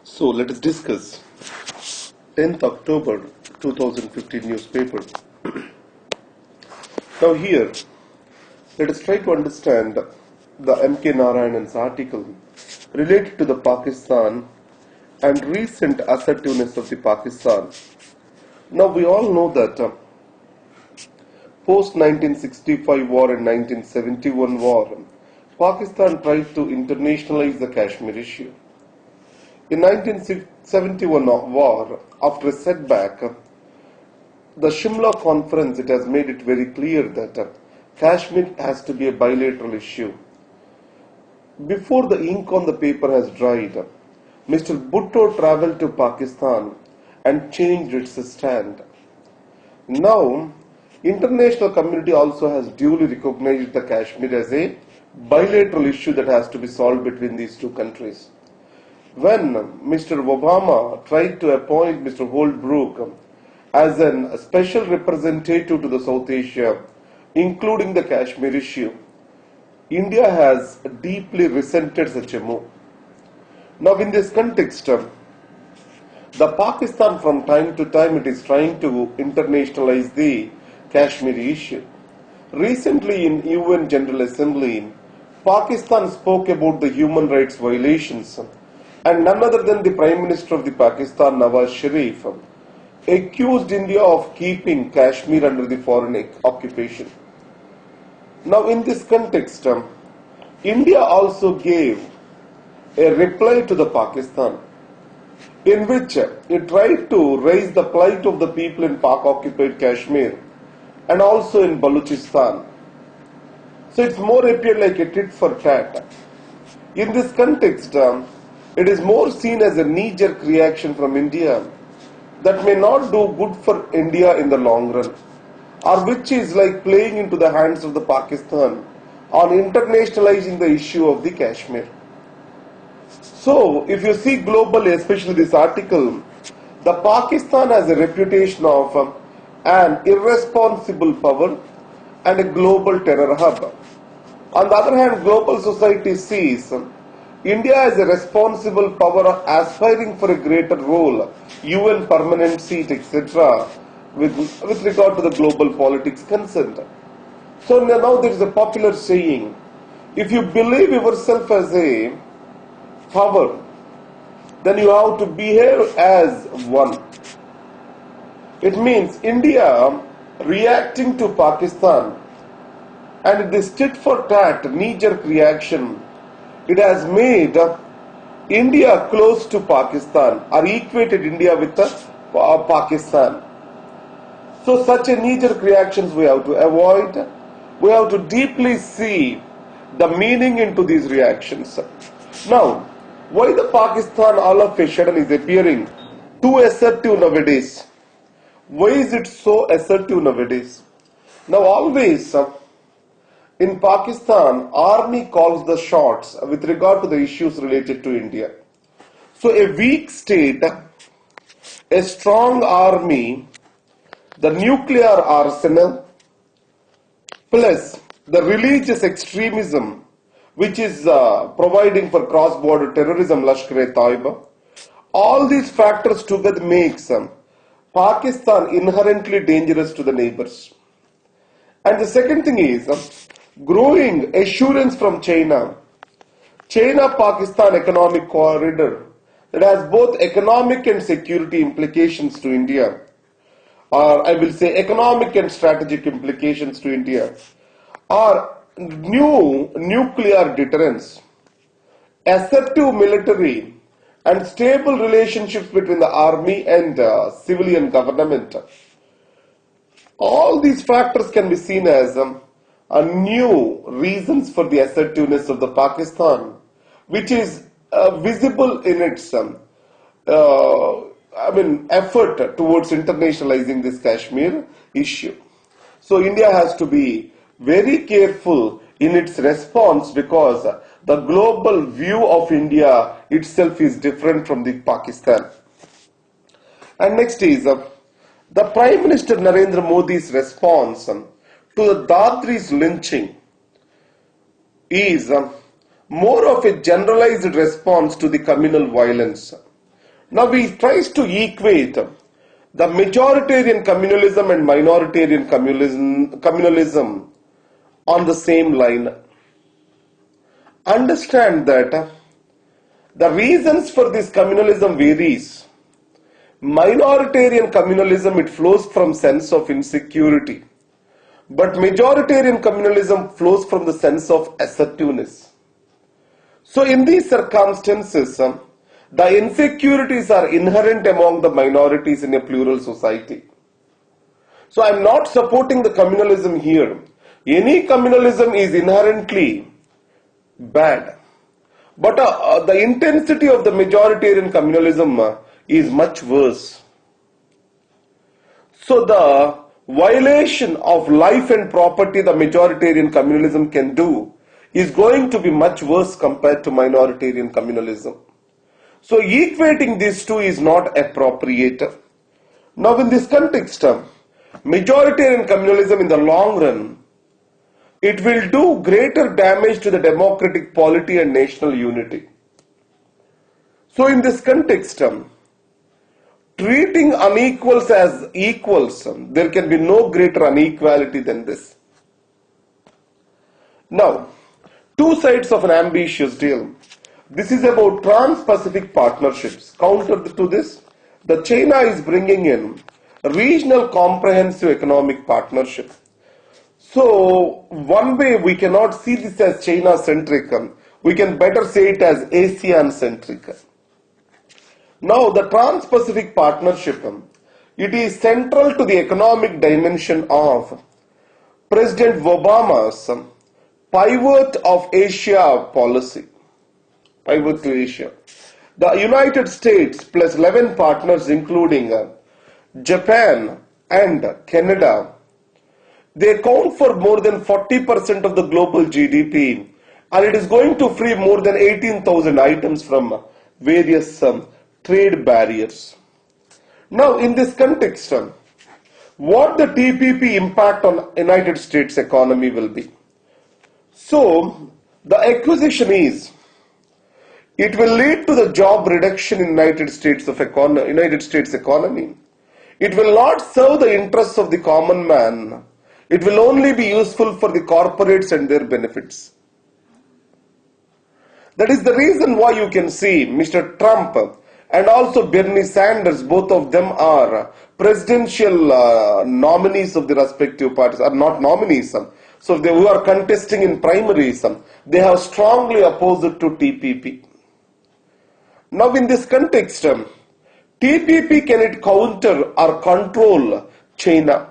So let us discuss 10th October 2015 newspaper. Now here, let us try to understand the M.K. Narayanan's article related to the Pakistan and recent assertiveness of the Pakistan. Now we all know that post 1965 war and 1971 war, Pakistan tried to internationalize the Kashmir issue. In 1971 war, after a setback, the Shimla conference, it has made it very clear that Kashmir has to be a bilateral issue. Before the ink on the paper has dried, Mr. Bhutto travelled to Pakistan and changed its stand. Now, international community also has duly recognized the Kashmir as a bilateral issue that has to be solved between these two countries. When Mr. Obama tried to appoint Mr. Holbrooke as a special representative to the South Asia, including the Kashmir issue, India has deeply resented such a move. Now in this context, the Pakistan from time to time it is trying to internationalize the Kashmir issue. Recently in UN General Assembly, Pakistan spoke about the human rights violations, and none other than the Prime Minister of the Pakistan, Nawaz Sharif, accused India of keeping Kashmir under the foreign occupation. Now in this context, India also gave a reply to the Pakistan in which it tried to raise the plight of the people in Pak-occupied Kashmir and also in Balochistan. So it's more appeared like a tit for tat. In this context, it is more seen as a knee-jerk reaction from India that may not do good for India in the long run, or which is like playing into the hands of the Pakistan on internationalizing the issue of the Kashmir. So, if you see globally, especially this article, the Pakistan has a reputation of an irresponsible power and a global terror hub. On the other hand, global society sees India as a responsible power aspiring for a greater role, UN permanent seat, etc., with regard to the global politics concerned. So now there is a popular saying, if you believe yourself as a power, then you have to behave as one. It means India reacting to Pakistan and this tit for tat knee-jerk reaction, it has made India close to Pakistan or equated India with Pakistan. So such a knee-jerk reactions we have to avoid. We have to deeply see the meaning into these reactions. Now, why the Pakistan all of a sudden is appearing too assertive nowadays? Why is it so assertive nowadays? Now always in Pakistan, army calls the shots with regard to the issues related to India. So a weak state, a strong army, the nuclear arsenal, plus the religious extremism, which is providing for cross-border terrorism, Lashkar-e-Taiba, all these factors together makes Pakistan inherently dangerous to the neighbors. And the second thing is growing assurance from China. China-Pakistan economic corridor that has both economic and security implications to India, or I will say economic and strategic implications to India, or new nuclear deterrence, assertive military, and stable relationships between the army and civilian government. All these factors can be seen as new reasons for the assertiveness of the Pakistan, which is visible in its effort towards internationalizing this Kashmir issue. So India has to be very careful in its response because the global view of India itself is different from the Pakistan. And next is the Prime Minister Narendra Modi's response to the Dadri's lynching is more of a generalized response to the communal violence. Now we tries to equate the majoritarian communalism and minoritarian communalism on the same line. Understand that the reasons for this communalism varies. Minoritarian communalism, it flows from sense of insecurity, but majoritarian communalism flows from the sense of assertiveness. So in these circumstances, the insecurities are inherent among the minorities in a plural society. So I am not supporting the communalism here. Any communalism is inherently bad. But the intensity of the majoritarian communalism is much worse. So the violation of life and property the majoritarian communalism can do is going to be much worse compared to minoritarian communalism. So equating these two is not appropriate. Now in this context, majoritarian communalism in the long run, it will do greater damage to the democratic polity and national unity. So in this context, treating unequals as equals, there can be no greater inequality than this. Now, two sides of an ambitious deal. This is about trans-Pacific partnerships. Counter to this, the China is bringing in a regional comprehensive economic partnership. So, one way we cannot see this as China-centric, we can better say it as ASEAN-centric. Now, the Trans-Pacific Partnership, it is central to the economic dimension of President Obama's pivot of Asia policy. Pivot to Asia. The United States plus 11 partners including Japan and Canada, they account for more than 40% of the global GDP, and it is going to free more than 18,000 items from various trade barriers. Now in this context, what the TPP impact on United States economy will be? So the acquisition is, it will lead to the job reduction in United States economy. It will not serve the interests of the common man. It will only be useful for the corporates and their benefits. That is the reason why you can see Mr. Trump and also Bernie Sanders, both of them are presidential nominees of the respective parties, are not nominees. So they who are contesting in primaries, they have strongly opposed to TPP. Now in this context, TPP can it counter or control China?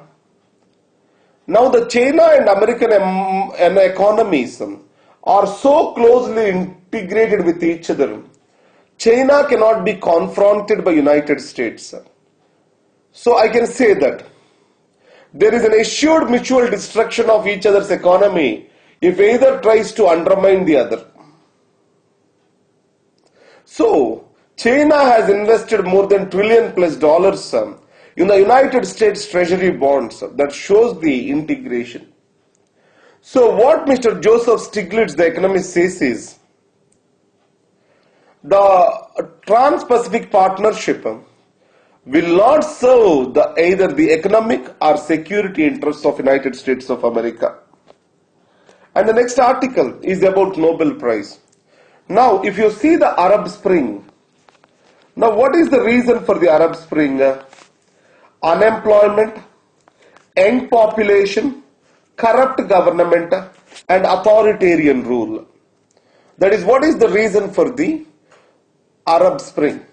Now the China and American economies are so closely integrated with each other. China cannot be confronted by United States. So I can say that there is an assured mutual destruction of each other's economy if either tries to undermine the other. So China has invested more than $1 trillion in the United States Treasury bonds. That shows the integration. So what Mr. Joseph Stiglitz, the economist, says is, the Trans-Pacific Partnership will not serve either the economic or security interests of United States of America. And the next article is about Nobel Prize. Now, if you see the Arab Spring, now what is the reason for the Arab Spring? Unemployment, young population, corrupt government, and authoritarian rule. That is, what is the reason for the Arab Spring?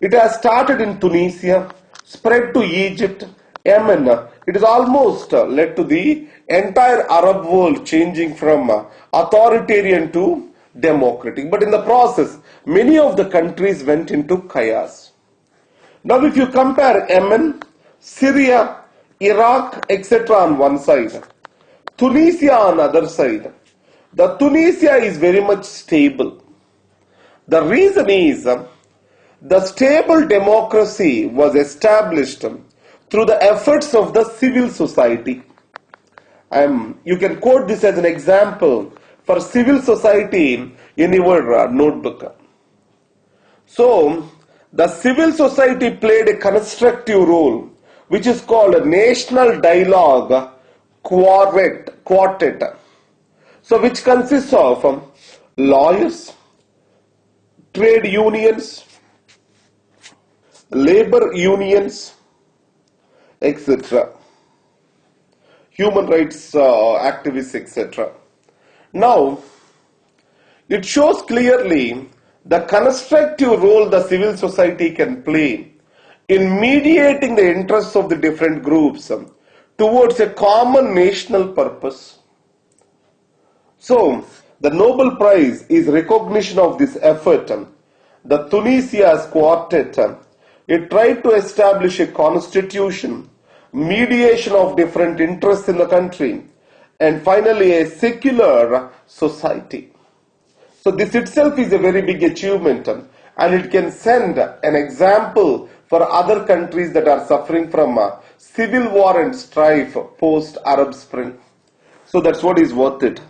It has started in Tunisia, spread to Egypt, Yemen. It has almost led to the entire Arab world changing from authoritarian to democratic. But in the process, many of the countries went into chaos. Now if you compare Yemen, Syria, Iraq, etc. on one side, Tunisia on other side, the Tunisia is very much stable. The reason is, the stable democracy was established through the efforts of the civil society. You can quote this as an example for civil society in your notebook. So, the civil society played a constructive role, which is called a national dialogue quartet. So which consists of lawyers, trade unions, labor unions, etc., human rights activists, etc. Now, it shows clearly the constructive role the civil society can play in mediating the interests of the different groups towards a common national purpose. So, the Nobel Prize is recognition of this effort. The Tunisia's quartet, it tried to establish a constitution, mediation of different interests in the country, and finally a secular society. So this itself is a very big achievement, and it can send an example for other countries that are suffering from civil war and strife post Arab Spring. So that's what is worth it.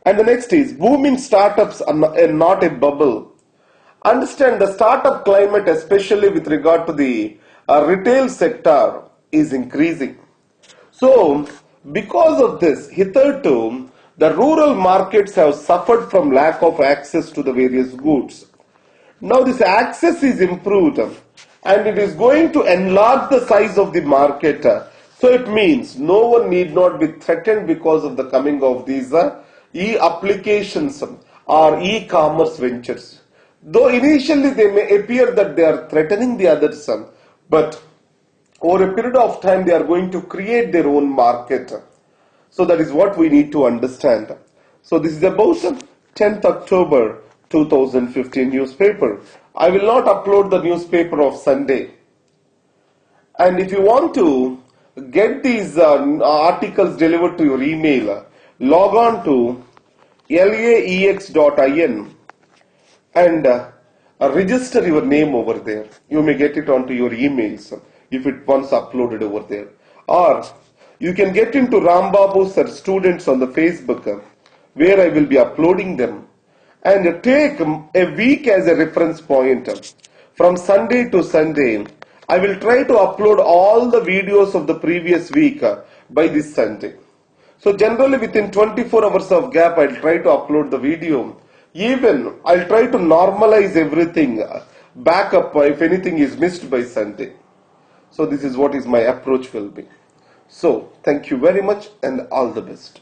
And the next is booming startups are not a bubble. Understand the startup climate, especially with regard to the retail sector, is increasing. So because of this, hitherto the rural markets have suffered from lack of access to the various goods. Now this access is improved and it is going to enlarge the size of the market. So it means no one need not be threatened because of the coming of these e-applications or e-commerce ventures. Though initially they may appear that they are threatening the others, but over a period of time they are going to create their own market. So that is what we need to understand. So this is about 10th October 2015 newspaper. I will not upload the newspaper of Sunday. And if you want to get these articles delivered to your email, log on to laex.in and register your name over there. You may get it onto your emails if it once uploaded over there. Or you can get into Rambabu's students on the Facebook where I will be uploading them, and take a week as a reference point. From Sunday to Sunday, I will try to upload all the videos of the previous week by this Sunday. So generally within 24 hours of gap, I'll try to upload the video. Even I'll try to normalize everything, back up if anything is missed by Sunday. So this is what is my approach will be. So thank you very much and all the best.